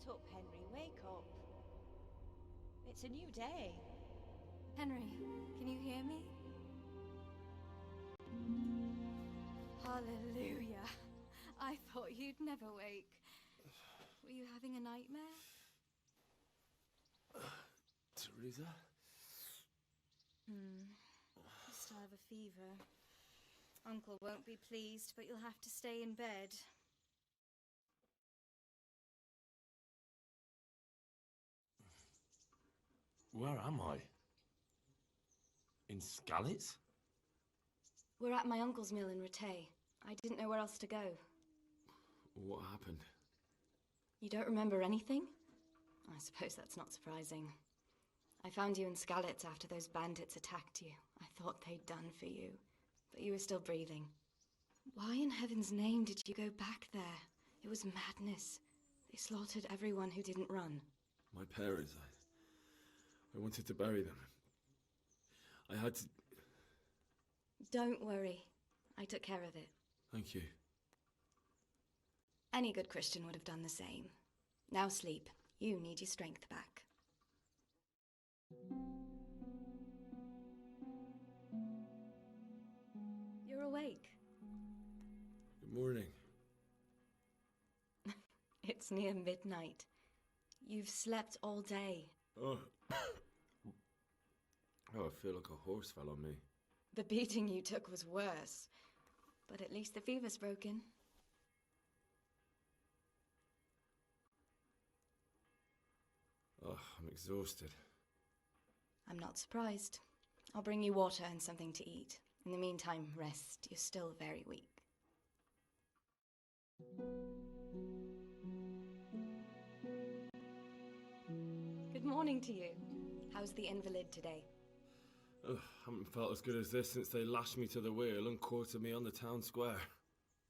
Get up, Henry, wake up. It's a new day. Henry, can you hear me? Hallelujah. I thought you'd never wake. Were you having a nightmare? Teresa? You still have a fever. Uncle won't be pleased, but you'll have to stay in bed. Where am I? In Skalitz? We're at my uncle's mill in Rattay. I didn't know where else to go. What happened? You don't remember anything? I suppose that's not surprising. I found you in Skalitz after those bandits attacked you. I thought they'd done for you, but you were still breathing. Why in heaven's name did you go back there? It was madness. They slaughtered everyone who didn't run. My parents, I wanted to bury them. I had to... Don't worry. I took care of it. Thank you. Any good Christian would have done the same. Now sleep. You need your strength back. You're awake. Good morning. It's near midnight. You've slept all day. Oh. Oh, I feel like a horse fell on me. The beating you took was worse. But at least the fever's broken. Oh, I'm exhausted. I'm not surprised. I'll bring you water and something to eat. In the meantime, rest. You're still very weak. Good morning to you. How's the invalid today? Ugh, haven't felt as good as this since they lashed me to the wheel and quartered me on the town square.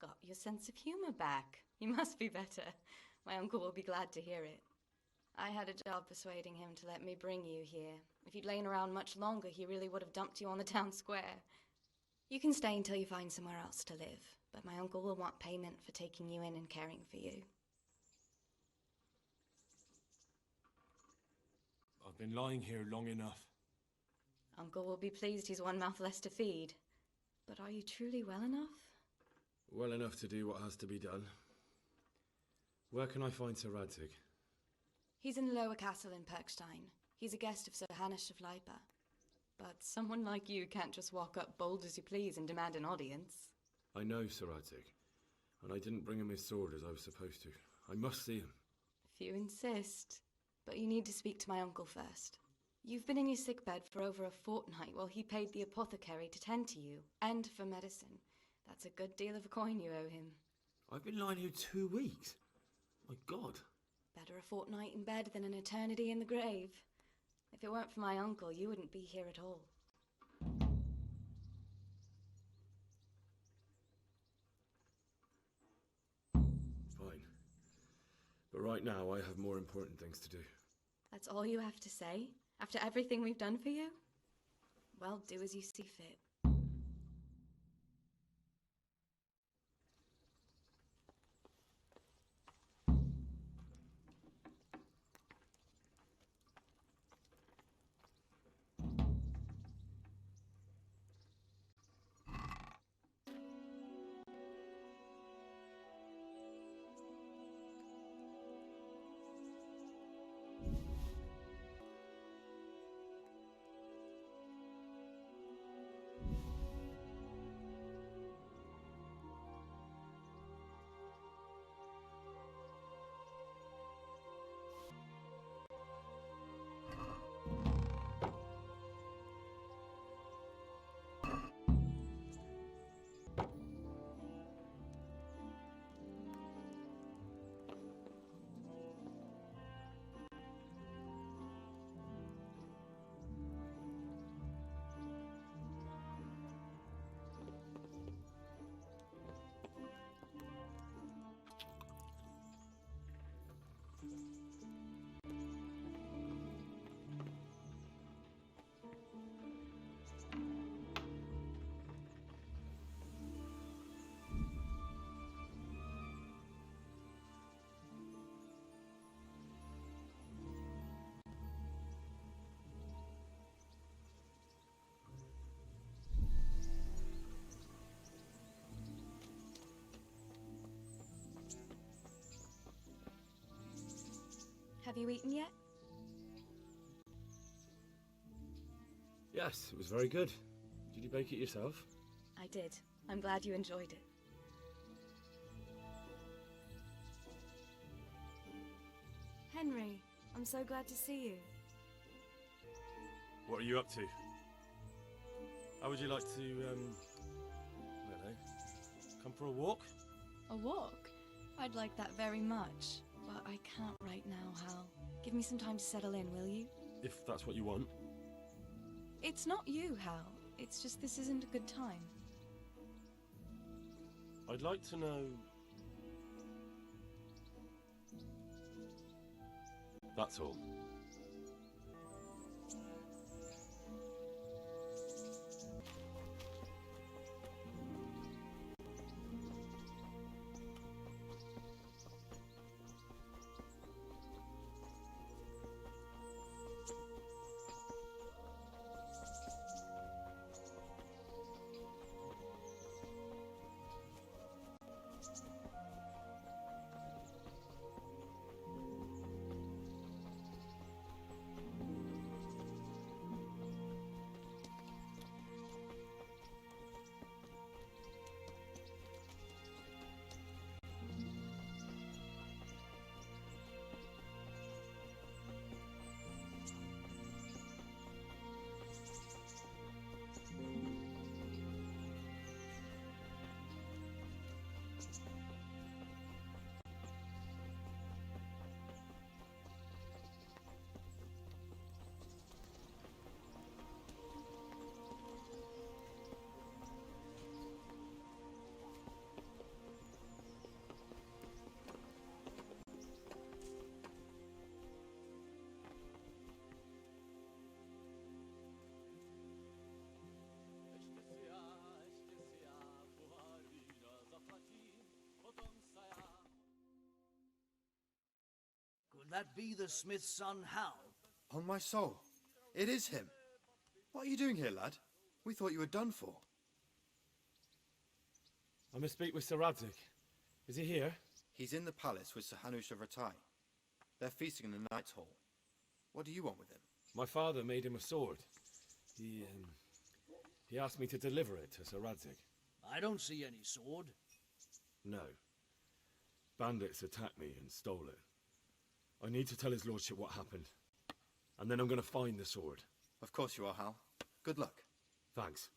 Got your sense of humor back. You must be better. My uncle will be glad to hear it. I had a job persuading him to let me bring you here. If you'd lain around much longer, he really would have dumped you on the town square. You can stay until you find somewhere else to live, but my uncle will want payment for taking you in and caring for you. I've been lying here long enough. Uncle will be pleased he's one mouth less to feed. But are you truly well enough? Well enough to do what has to be done. Where can I find Sir Radzig? He's in the lower castle in Perkstein. He's a guest of Sir Hanush of Leipa. But someone like you can't just walk up bold as you please and demand an audience. I know Sir Radzig, and I didn't bring him his sword as I was supposed to. I must see him. If you insist. But you need to speak to my uncle first. You've been in your sickbed for over a fortnight while he paid the apothecary to tend to you, and for medicine. That's a good deal of a coin you owe him. I've been lying here 2 weeks. My God. Better a fortnight in bed than an eternity in the grave. If it weren't for my uncle, you wouldn't be here at all. Fine. But right now, I have more important things to do. That's all you have to say? After everything we've done for you? Well, do as you see fit. you eaten yet? Yes, it was very good. Did you bake it yourself? I did. I'm glad you enjoyed it. Henry, I'm so glad to see you. What are you up to? How would you like to, I don't know, come for a walk? A walk? I'd like that very much, but I can't right now, Hal. Give me some time to settle in, will you? If that's what you want. It's not you, Hal. It's just this isn't a good time. I'd like to know... That's all. Could that be the smith's son, Hal? On my soul, it is him. What are you doing here, lad? We thought you were done for. I must speak with Sir Radzig. Is he here? He's in the palace with Sir Hanush of Rattay. They're feasting in the Knight's Hall. What do you want with him? My father made him a sword. He asked me to deliver it to Sir Radzig. I don't see any sword. No. Bandits attacked me and stole it. I need to tell his lordship what happened. And then I'm going to find the sword. Of course you are, Hal. Good luck. Thanks.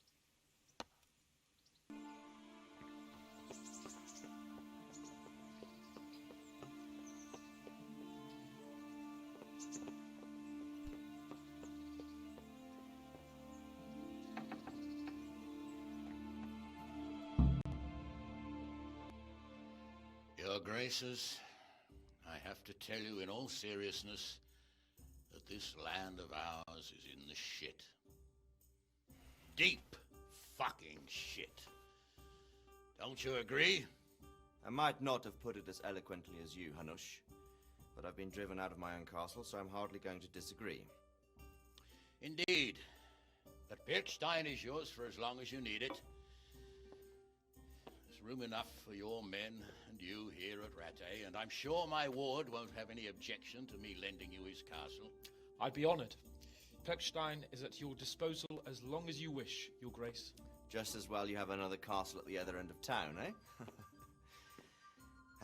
Your Graces, I have to tell you in all seriousness that this land of ours is in the shit. Deep fucking shit. Don't you agree? I might not have put it as eloquently as you, Hanush, but I've been driven out of my own castle, so I'm hardly going to disagree. Indeed. But Birkstein is yours for as long as you need it. There's room enough for your men and you here at Rattay, and I'm sure my ward won't have any objection to me lending you his castle. I'd be honored. Birkstein is at your disposal as long as you wish, Your Grace. Just as well you have another castle at the other end of town, eh?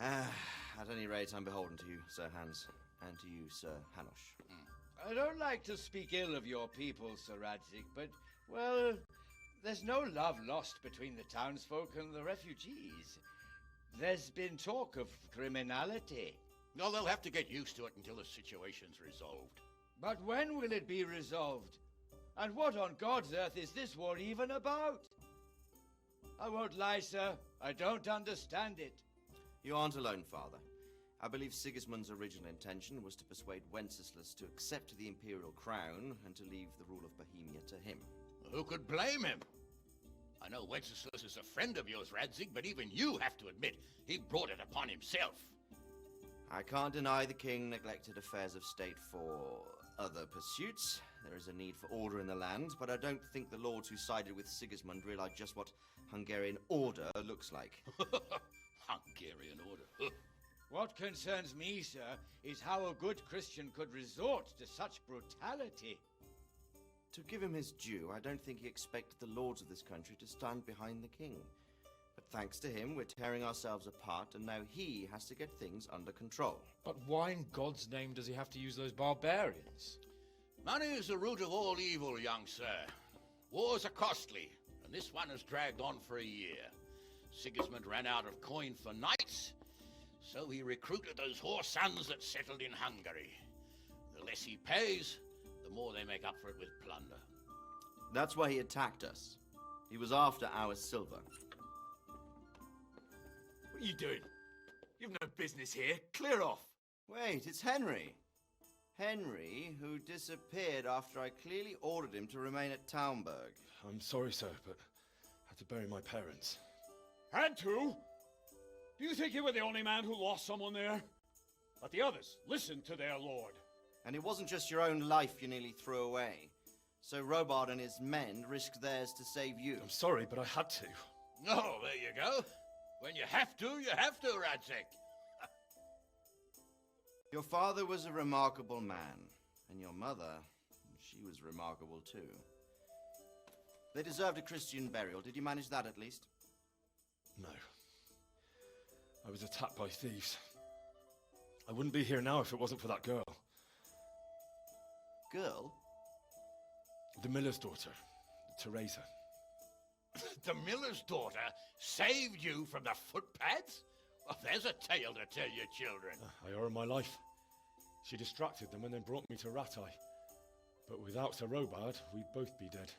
At any rate, I'm beholden to you, Sir Hans, and to you, Sir Hanush. I don't like to speak ill of your people, Sir Radzig, but, well, there's no love lost between the townsfolk and the refugees. There's been talk of criminality. No, they'll have to get used to it until the situation's resolved. But when will it be resolved? And what on God's earth is this war even about? I won't lie, sir. I don't understand it. You aren't alone, Father. I believe Sigismund's original intention was to persuade Wenceslas to accept the imperial crown and to leave the rule of Bohemia to him. Who could blame him? I know Wenceslas is a friend of yours, Radzig, but even you have to admit he brought it upon himself. I can't deny the king neglected affairs of state for other pursuits. There is a need for order in the land, but I don't think the lords who sided with Sigismund realized just what Hungarian order looks like. Hungarian order. What concerns me, sir, is how a good Christian could resort to such brutality. To give him his due, I don't think he expected the lords of this country to stand behind the king. But thanks to him, we're tearing ourselves apart, and now he has to get things under control. But why in God's name does he have to use those barbarians? Money is the root of all evil, young sir. Wars are costly, and this one has dragged on for a year. Sigismund ran out of coin for knights, so he recruited those whore sons that settled in Hungary. The less he pays, the more they make up for it with plunder. That's why he attacked us. He was after our silver. What are you doing? You've no business here. Clear off. Wait, it's Henry. Henry, who disappeared after I clearly ordered him to remain at Townburg. I'm sorry, sir, but I had to bury my parents. Had to? Do you think you were the only man who lost someone there? But the others listened to their lord. And it wasn't just your own life you nearly threw away. So Robard and his men risked theirs to save you. I'm sorry, but I had to. Oh, there you go. When you have to, Radzig. Your father was a remarkable man, and your mother, she was remarkable too. They deserved a Christian burial. Did you manage that at least? No. I was attacked by thieves. I wouldn't be here now if it wasn't for that girl. Girl? The miller's daughter, Teresa. The miller's daughter saved you from the footpads? Well, there's a tale to tell your children. I owe her my life. She distracted them and then brought me to Rattay. But without Sir Robard, we'd both be dead.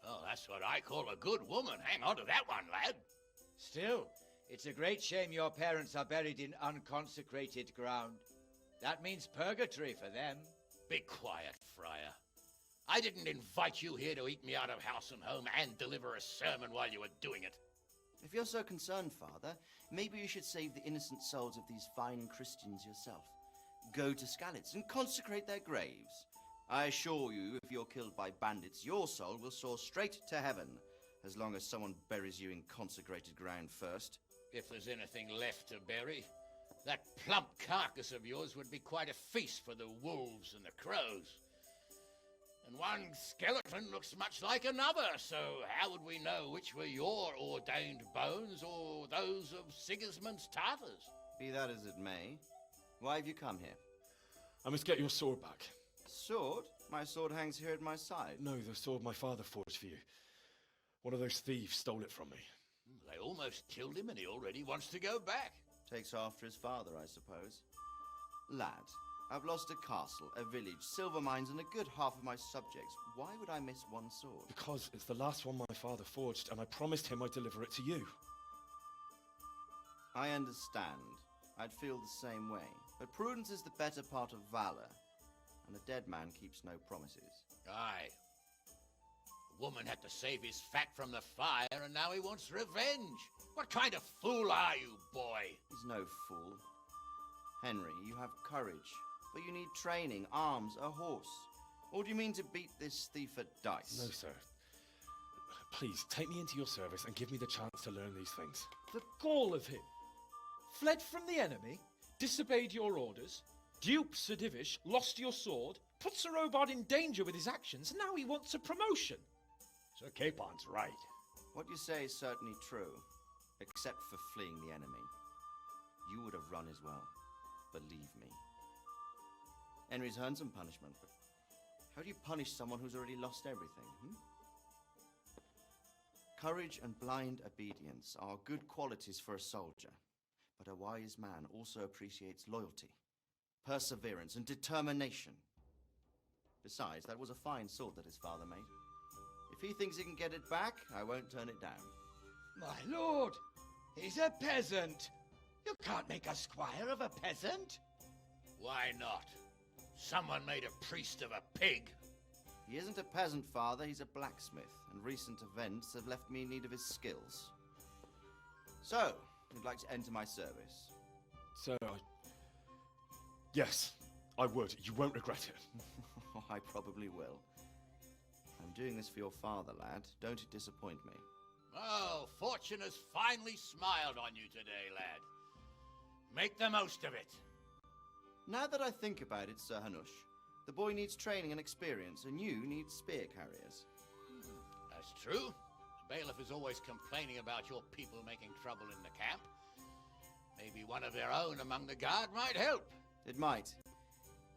Oh, that's what I call a good woman. Hang on to that one, lad. Still, it's a great shame your parents are buried in unconsecrated ground. That means purgatory for them. Be quiet, Friar. I didn't invite you here to eat me out of house and home and deliver a sermon while you were doing it. If you're so concerned, Father, maybe you should save the innocent souls of these fine Christians yourself. Go to Skalitz and consecrate their graves. I assure you, if you're killed by bandits, your soul will soar straight to heaven, as long as someone buries you in consecrated ground first. If there's anything left to bury, that plump carcass of yours would be quite a feast for the wolves and the crows. And one skeleton looks much like another, so how would we know which were your ordained bones or those of Sigismund's Tartars? Be that as it may, why have you come here? I must get your sword back. Sword? My sword hangs here at my side. No, the sword my father forged for you. One of those thieves stole it from me. They almost killed him and he already wants to go back. Takes after his father, I suppose. Lad, I've lost a castle, a village, silver mines, and a good half of my subjects. Why would I miss one sword? Because it's the last one my father forged, and I promised him I'd deliver it to you. I understand. I'd feel the same way. But prudence is the better part of valor, and a dead man keeps no promises. Aye. The woman had to save his fat from the fire, and now he wants revenge. What kind of fool are you, boy? He's no fool. Henry, you have courage, but you need training, arms, a horse. Or do you mean to beat this thief at dice? No, sir. Please, take me into your service and give me the chance to learn these things. The gall of him. Fled from the enemy, disobeyed your orders, duped Sir Divish, lost your sword, put Sir Robard in danger with his actions, and now he wants a promotion. Sir Capon's right. What you say is certainly true, except for fleeing the enemy. You would have run as well, believe me. Henry's earned some punishment, but how do you punish someone who's already lost everything, Courage and blind obedience are good qualities for a soldier, but a wise man also appreciates loyalty, perseverance, and determination. Besides, that was a fine sword that his father made. If he thinks he can get it back, I won't turn it down. My lord, he's a peasant. You can't make a squire of a peasant. Why not? Someone made a priest of a pig. He isn't a peasant, Father, he's a blacksmith, and recent events have left me in need of his skills. So, you'd like to enter my service? Sir, Yes, I would. You won't regret it. I probably will. I'm doing this for your father, lad. Don't it disappoint me. Oh, fortune has finally smiled on you today, lad. Make the most of it. Now that I think about it, Sir Hanush, the boy needs training and experience, and you need spear carriers. That's true. The bailiff is always complaining about your people making trouble in the camp. Maybe one of their own among the guard might help. It might.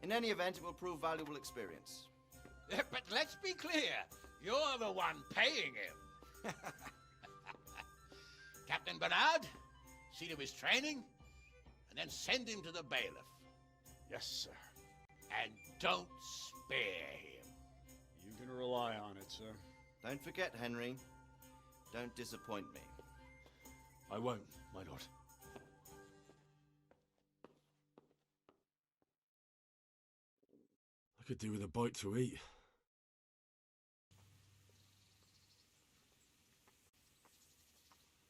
In any event, it will prove valuable experience. But let's be clear, you're the one paying him. Captain Bernard, see to his training, and then send him to the bailiff. Yes, sir. And don't spare him. You can rely on it, sir. Don't forget, Henry. Don't disappoint me. I won't, my lord. I could do with a bite to eat.